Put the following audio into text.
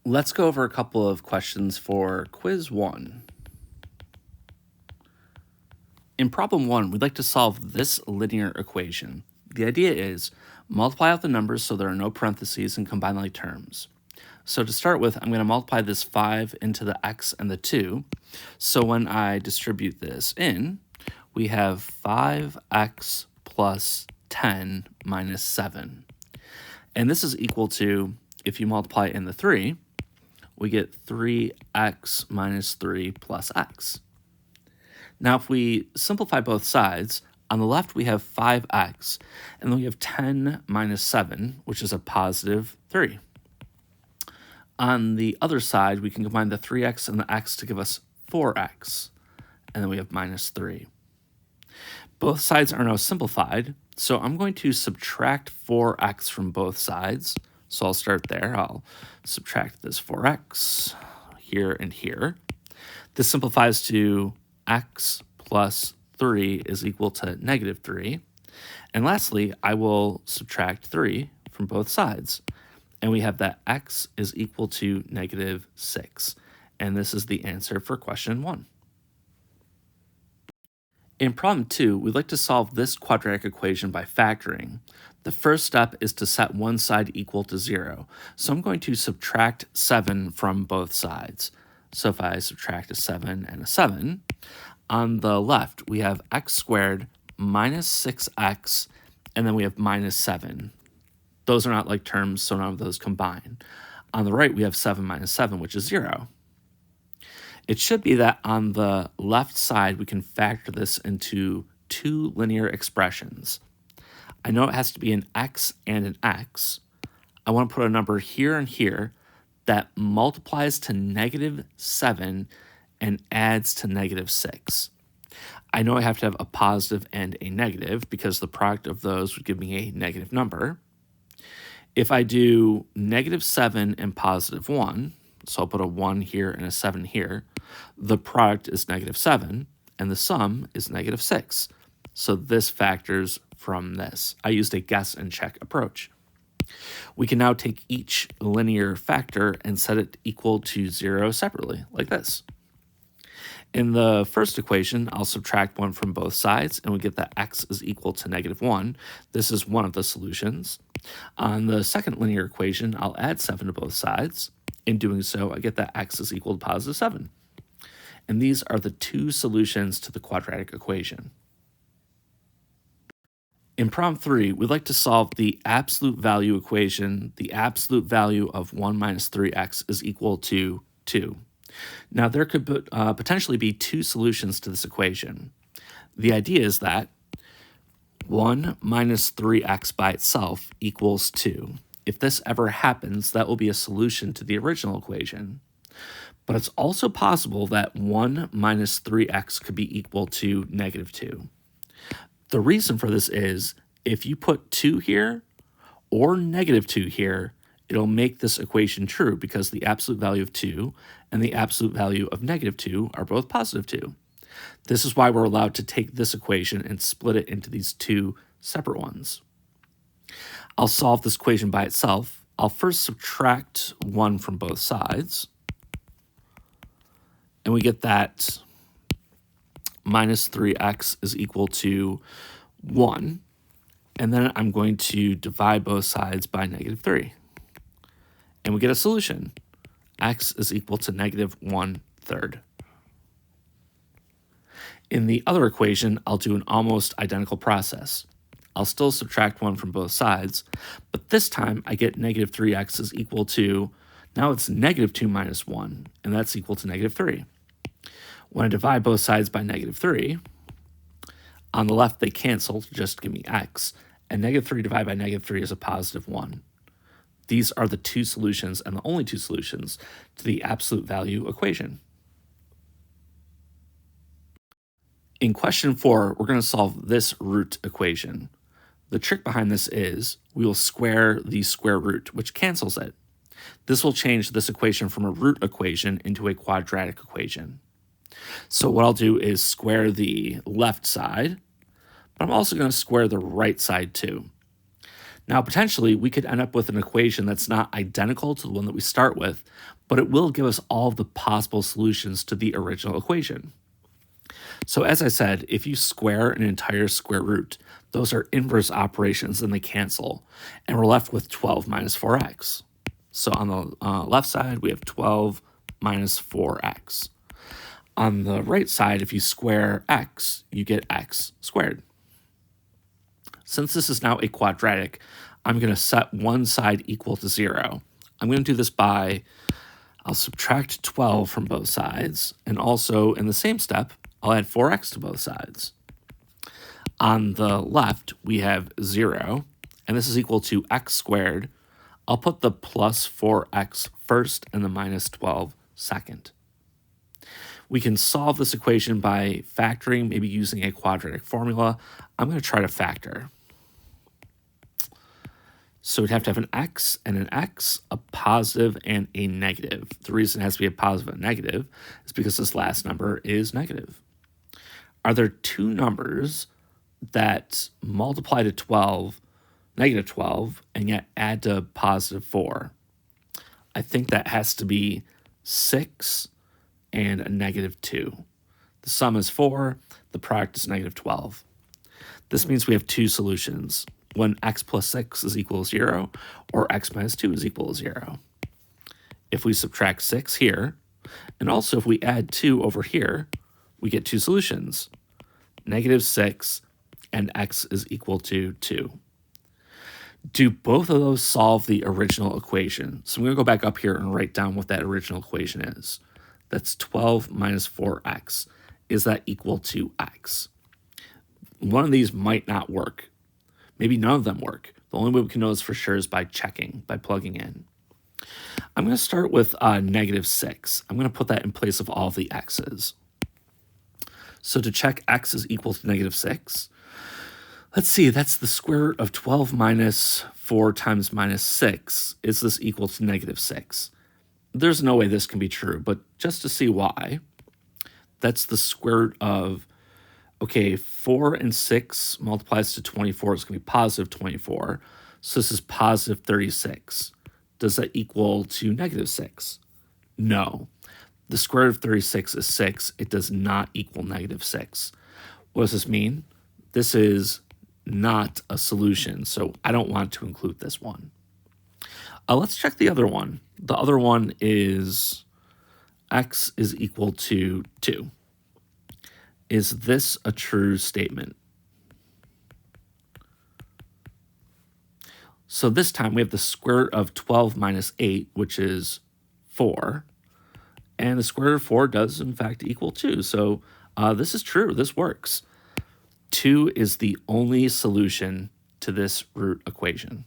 Let's go over a couple of questions for quiz 1. In problem 1, we'd like to solve this linear equation. The idea is multiply out the numbers so there are no parentheses and combine like terms. So to start with, I'm going to multiply this 5 into the x and the 2. So when I distribute this in, we have 5x plus 10 minus 7. And this is equal to, if you multiply in the 3, we get 3x minus 3 plus x. Now, if we simplify both sides, on the left we have 5x, and then we have 10 minus 7, which is a positive 3. On the other side, we can combine the 3x and the x to give us 4x, and then we have minus 3. Both sides are now simplified, so I'm going to subtract 4x from both sides. So I'll start there. I'll subtract this 4x here and here. This simplifies to x plus 3 is equal to negative 3. And lastly, I will subtract 3 from both sides. And we have that x is equal to negative 6. And this is the answer for question 1. In problem 2, we'd like to solve this quadratic equation by factoring. The first step is to set one side equal to 0. So I'm going to subtract 7 from both sides. So if I subtract a 7 and a 7, on the left we have x squared minus 6x, and then we have minus 7. Those are not like terms, so none of those combine. On the right we have 7 minus 7, which is 0. It should be that on the left side, we can factor this into two linear expressions. I know it has to be an x and an x. I want to put a number here and here that multiplies to negative 7 and adds to negative 6. I know I have to have a positive and a negative because the product of those would give me a negative number. If I do negative 7 and positive 1, so I'll put a 1 here and a 7 here, the product is negative 7, and the sum is negative 6. So this factors from this. I used a guess and check approach. We can now take each linear factor and set it equal to 0 separately, like this. In the first equation, I'll subtract 1 from both sides, and we get that x is equal to negative 1. This is one of the solutions. On the second linear equation, I'll add 7 to both sides. In doing so, I get that x is equal to positive 7. And these are the two solutions to the quadratic equation. In problem 3, we'd like to solve the absolute value equation. The absolute value of 1 minus 3x is equal to 2. Now, there could potentially be two solutions to this equation. The idea is that 1 minus 3x by itself equals 2. If this ever happens, that will be a solution to the original equation. But it's also possible that 1 minus 3x could be equal to negative 2. The reason for this is if you put 2 here or negative 2 here, it'll make this equation true because the absolute value of 2 and the absolute value of negative 2 are both positive 2. This is why we're allowed to take this equation and split it into these two separate ones. I'll solve this equation by itself. I'll first subtract 1 from both sides. And we get that minus 3x is equal to 1. And then I'm going to divide both sides by negative 3. And we get a solution. X is equal to negative 1/3. In the other equation, I'll do an almost identical process. I'll still subtract 1 from both sides, but this time I get negative 3x is equal to, now it's negative 2 minus 1, and that's equal to negative 3. When I divide both sides by negative 3, on the left they cancel to just give me x, and negative 3 divided by negative 3 is a positive 1. These are the two solutions and the only two solutions to the absolute value equation. In question 4, we're going to solve this root equation. The trick behind this is we will square the square root, which cancels it. This will change this equation from a root equation into a quadratic equation. So what I'll do is square the left side, but I'm also going to square the right side too. Now, potentially, we could end up with an equation that's not identical to the one that we start with, but it will give us all of the possible solutions to the original equation. So as I said, if you square an entire square root, those are inverse operations and they cancel, and we're left with 12 minus 4x. So on the left side, we have 12 minus 4x. On the right side, if you square x, you get x squared. Since this is now a quadratic, I'm going to set one side equal to 0. I'm going to do this by, I'll subtract 12 from both sides, and also in the same step, I'll add 4x to both sides. On the left, we have 0, and this is equal to x squared. I'll put the plus 4x first and the minus 12 second. We can solve this equation by factoring, maybe using a quadratic formula. I'm going to try to factor. So we'd have to have an x and an x, a positive and a negative. The reason it has to be a positive and negative is because this last number is negative. Are there two numbers that multiply to 12, negative 12, and yet add to positive 4? I think that has to be 6 and a negative 2. The sum is 4, the product is negative 12. This means we have two solutions, when x plus 6 is equal to 0, or x minus 2 is equal to 0. If we subtract 6 here, and also if we add 2 over here, we get two solutions, negative 6 and x is equal to 2. Do both of those solve the original equation? So I'm going to go back up here and write down what that original equation is. That's 12 minus 4x. Is that equal to x? One of these might not work. Maybe none of them work. The only way we can know this for sure is by checking, by plugging in. I'm going to start with negative 6. I'm going to put that in place of all of the x's. So to check x is equal to negative 6, let's see, that's the square root of 12 minus 4 times minus 6. Is this equal to negative 6? There's no way this can be true, but just to see why, that's the square root of, okay, 4 and 6 multiplies to 24. It's going to be positive 24. So this is positive 36. Does that equal to negative 6? No. The square root of 36 is 6. It does not equal negative 6. What does this mean? This is not a solution, so I don't want to include this one. Let's check the other one. The other one is x is equal to 2. Is this a true statement? So this time we have the square root of 12 minus 8, which is 4. And the square root of 4 does, in fact, equal 2. So this is true. This works. 2 is the only solution to this root equation.